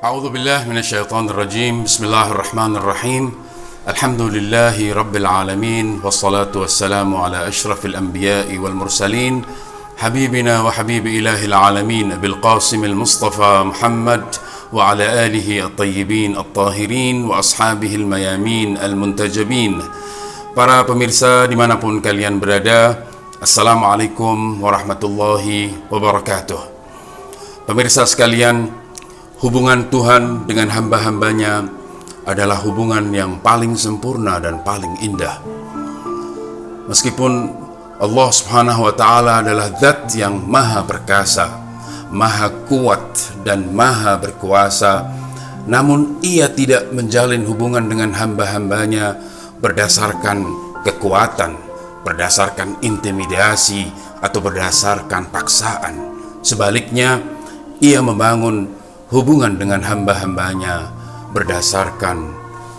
A'udzu billahi minasyaitonir rajim. Bismillahirrahmanirrahim. Alhamdulillahi rabbil alamin wassalatu wassalamu ala asyrafil anbiya'i wal mursalin habibina wa habibi ilahil alamin Abil Qasim al-Mustafa Muhammad wa ala alihi at-tayyibin at-tahirin wa ashabihi al-mayamin al-muntajabin. Para pemirsa dimanapun kalian berada, Assalamualaikum warahmatullahi wabarakatuh. Pemirsa sekalian, hubungan Tuhan dengan hamba-hambanya adalah hubungan yang paling sempurna dan paling indah. Meskipun Allah Subhanahu wa Ta'ala adalah zat yang maha perkasa, maha kuat dan maha berkuasa, namun ia tidak menjalin hubungan dengan hamba-hambanya berdasarkan kekuatan, berdasarkan intimidasi atau berdasarkan paksaan. Sebaliknya, ia membangun hubungan dengan hamba-hambanya berdasarkan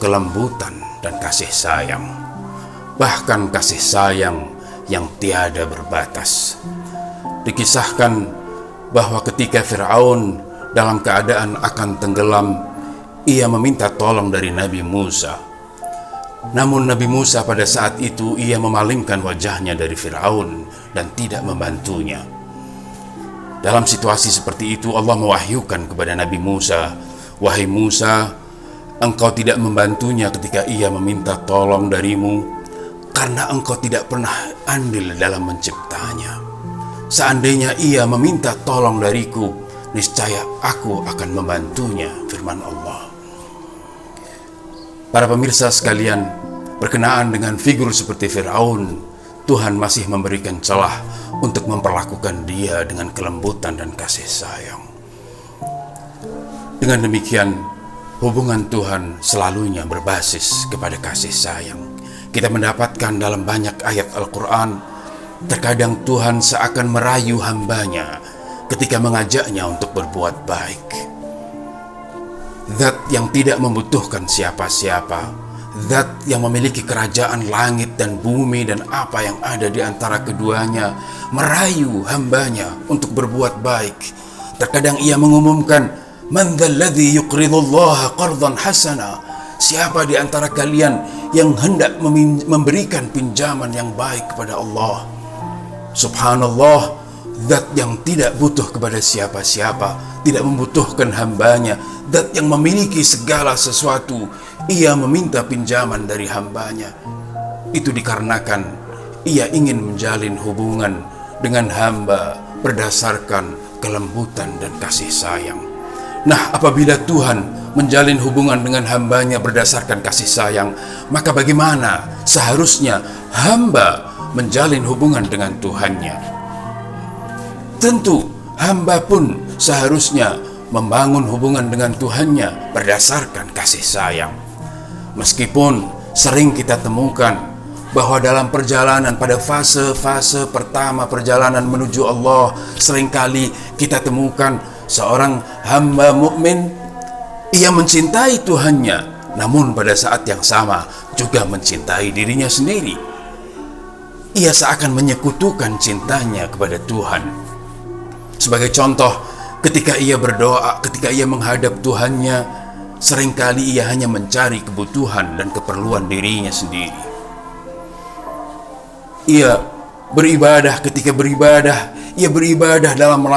kelembutan dan kasih sayang, bahkan kasih sayang yang tiada berbatas. Dikisahkan bahwa ketika Fir'aun dalam keadaan akan tenggelam, ia meminta tolong dari Nabi Musa. Namun Nabi Musa pada saat itu ia memalingkan wajahnya dari Fir'aun dan tidak membantunya. Dalam situasi seperti itu Allah mewahyukan kepada Nabi Musa, "Wahai Musa, engkau tidak membantunya ketika ia meminta tolong darimu karena engkau tidak pernah andil dalam menciptanya. Seandainya ia meminta tolong dariku, niscaya aku akan membantunya," firman Allah. Para pemirsa sekalian, berkenaan dengan figur seperti Fir'aun, Tuhan masih memberikan celah untuk memperlakukan dia dengan kelembutan dan kasih sayang. Dengan demikian, hubungan Tuhan selalunya berbasis kepada kasih sayang. Kita mendapatkan dalam banyak ayat Al-Quran, terkadang Tuhan seakan merayu hambanya ketika mengajaknya untuk berbuat baik. Zat yang tidak membutuhkan siapa-siapa, zat yang memiliki kerajaan langit dan bumi dan apa yang ada di antara keduanya, merayu hambanya untuk berbuat baik. Terkadang ia mengumumkan, "Man dzalladzi yuqridullaha qardan hasana?" Siapa di antara kalian yang hendak memberikan pinjaman yang baik kepada Allah? Subhanallah, zat yang tidak butuh kepada siapa-siapa, tidak membutuhkan hambanya, zat yang memiliki segala sesuatu, ia meminta pinjaman dari hambanya. Itu dikarenakan ia ingin menjalin hubungan dengan hamba berdasarkan kelembutan dan kasih sayang. Nah, apabila Tuhan menjalin hubungan dengan hambanya berdasarkan kasih sayang, maka bagaimana seharusnya hamba menjalin hubungan dengan Tuhannya? Tentu hamba pun seharusnya membangun hubungan dengan Tuhannya berdasarkan kasih sayang. Meskipun sering kita temukan bahwa dalam perjalanan pada fase-fase pertama perjalanan menuju Allah, seringkali kita temukan seorang hamba mukmin, ia mencintai Tuhannya, namun pada saat yang sama juga mencintai dirinya sendiri. Ia seakan menyekutukan cintanya kepada Tuhan. Sebagai contoh, ketika ia berdoa, ketika ia menghadap Tuhannya, seringkali ia hanya mencari kebutuhan dan keperluan dirinya sendiri. Ia beribadah, ketika beribadah, ia beribadah dalam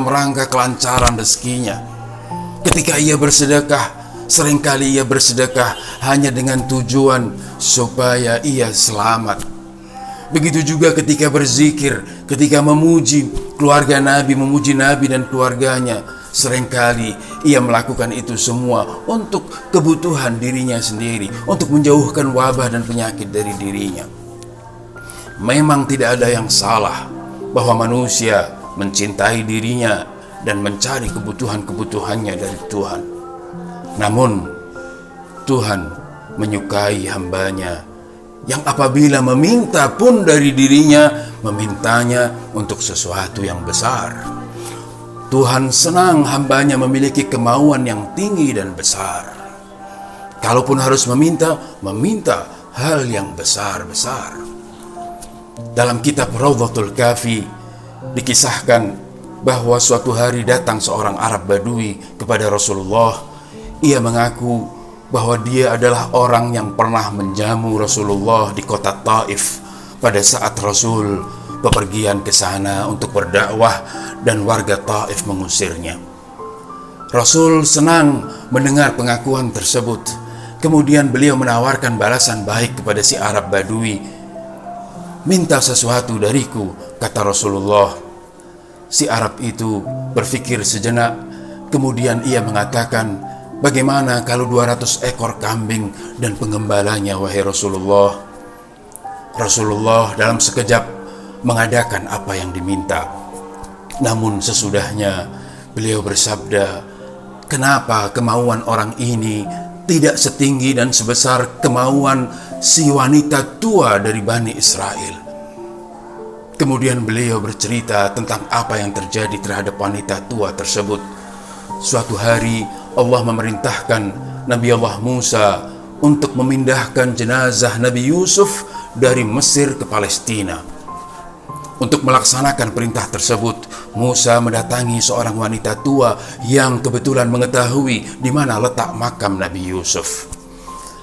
rangka kelancaran rezekinya. Ketika ia bersedekah, seringkali ia bersedekah hanya dengan tujuan supaya ia selamat. Begitu juga ketika berzikir, ketika memuji keluarga Nabi, memuji Nabi dan keluarganya, seringkali ia melakukan itu semua untuk kebutuhan dirinya sendiri, untuk menjauhkan wabah dan penyakit dari dirinya. Memang tidak ada yang salah bahwa manusia mencintai dirinya dan mencari kebutuhan-kebutuhannya dari Tuhan. Namun Tuhan menyukai hambanya yang apabila meminta pun dari dirinya, memintanya untuk sesuatu yang besar. Tuhan senang hambanya memiliki kemauan yang tinggi dan besar. Kalaupun harus meminta hal yang besar-besar. Dalam kitab Raudhatul Kafi dikisahkan bahwa suatu hari datang seorang Arab Badui kepada Rasulullah. Ia mengaku bahwa dia adalah orang yang pernah menjamu Rasulullah di kota Taif pada saat Rasul bepergian ke sana untuk berdakwah dan warga Taif mengusirnya. Rasul senang mendengar pengakuan tersebut. Kemudian beliau menawarkan balasan baik kepada si Arab Badui. "Minta sesuatu dariku," kata Rasulullah. Si Arab itu berpikir sejenak, kemudian ia mengatakan, "Bagaimana kalau 200 ekor kambing dan pengembalanya, wahai Rasulullah?" Rasulullah dalam sekejap mengadakan apa yang diminta. Namun sesudahnya beliau bersabda, "Kenapa kemauan orang ini tidak setinggi dan sebesar kemauan si wanita tua dari Bani Israel?" Kemudian beliau bercerita tentang apa yang terjadi terhadap wanita tua tersebut. Suatu hari Allah memerintahkan Nabi Allah Musa untuk memindahkan jenazah Nabi Yusuf dari Mesir ke Palestina. Untuk melaksanakan perintah tersebut, Musa mendatangi seorang wanita tua yang kebetulan mengetahui di mana letak makam Nabi Yusuf.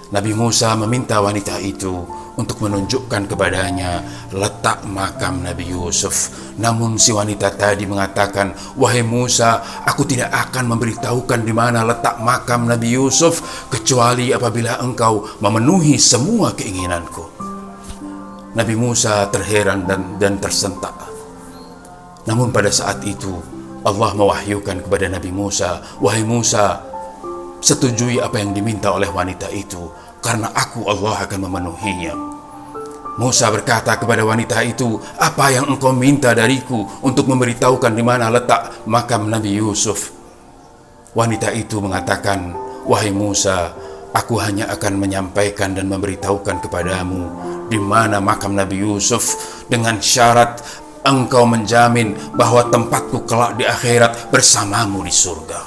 Nabi Musa meminta wanita itu untuk menunjukkan kepadanya letak makam Nabi Yusuf. Namun si wanita tadi mengatakan, "Wahai Musa, aku tidak akan memberitahukan di mana letak makam Nabi Yusuf kecuali apabila engkau memenuhi semua keinginanku." Nabi Musa terheran dan tersentak. Namun pada saat itu Allah mewahyukan kepada Nabi Musa, "Wahai Musa, setujui apa yang diminta oleh wanita itu, karena aku Allah akan memenuhinya." Musa berkata kepada wanita itu, "Apa yang engkau minta dariku untuk memberitahukan di mana letak makam Nabi Yusuf?" Wanita itu mengatakan, "Wahai Musa, aku hanya akan menyampaikan dan memberitahukan kepadamu di mana makam Nabi Yusuf dengan syarat engkau menjamin bahwa tempatku kelak di akhirat bersamamu di surga."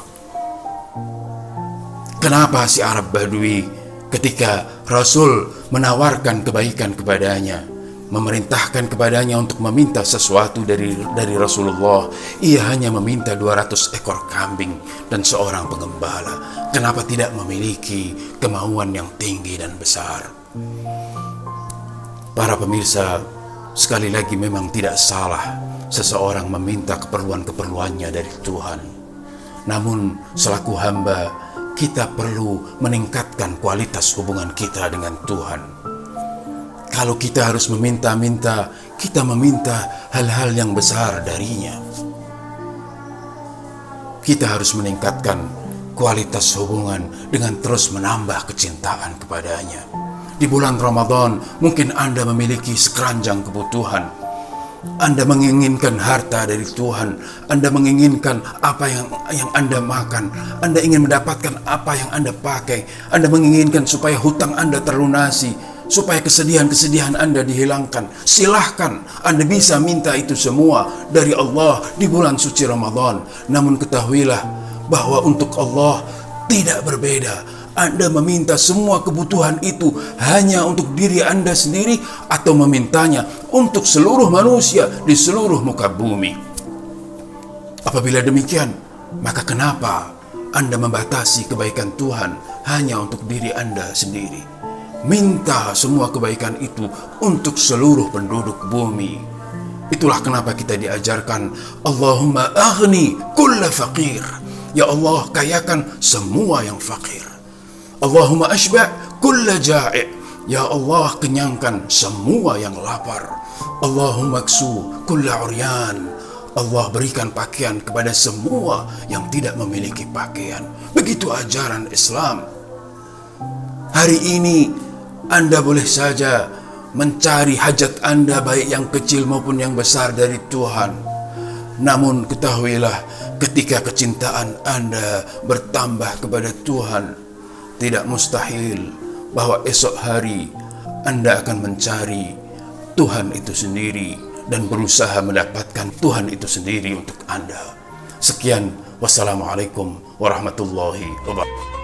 Kenapa si Arab Badui ketika Rasul menawarkan kebaikan kepadanya, memerintahkan kepadanya untuk meminta sesuatu dari Rasulullah, ia hanya meminta 200 ekor kambing dan seorang pengembala? Kenapa tidak memiliki kemauan yang tinggi dan besar? Para pemirsa, sekali lagi memang tidak salah seseorang meminta keperluan-keperluannya dari Tuhan. Namun selaku hamba, kita perlu meningkatkan kualitas hubungan kita dengan Tuhan. Kalau kita harus meminta-minta, kita meminta hal-hal yang besar darinya. Kita harus meningkatkan kualitas hubungan dengan terus menambah kecintaan kepadanya. Di bulan Ramadan, mungkin Anda memiliki sekeranjang kebutuhan. Anda menginginkan harta dari Tuhan. Anda menginginkan apa yang Anda makan. Anda ingin mendapatkan apa yang Anda pakai. Anda menginginkan supaya hutang Anda terlunasi, supaya kesedihan-kesedihan Anda dihilangkan. Silahkan, Anda bisa minta itu semua dari Allah di bulan suci Ramadan. Namun ketahuilah bahwa untuk Allah tidak berbeda. Anda meminta semua kebutuhan itu hanya untuk diri Anda sendiri atau memintanya untuk seluruh manusia di seluruh muka bumi. Apabila demikian, maka kenapa Anda membatasi kebaikan Tuhan hanya untuk diri Anda sendiri? Minta semua kebaikan itu untuk seluruh penduduk bumi. Itulah kenapa kita diajarkan, Allahumma aghni kulla faqir. Ya Allah, kayakan semua yang fakir. Allahumma ashba' kulla ja'i'. Ya Allah, kenyangkan semua yang lapar. Allahumma ksu kulla uryan. Allah, berikan pakaian kepada semua yang tidak memiliki pakaian. Begitu ajaran Islam. Hari ini Anda boleh saja mencari hajat Anda, baik yang kecil maupun yang besar, dari Tuhan. Namun ketahuilah, ketika kecintaan Anda bertambah kepada Tuhan, tidak mustahil bahwa esok hari Anda akan mencari Tuhan itu sendiri dan berusaha mendapatkan Tuhan itu sendiri untuk Anda. Sekian, wassalamualaikum warahmatullahi wabarakatuh.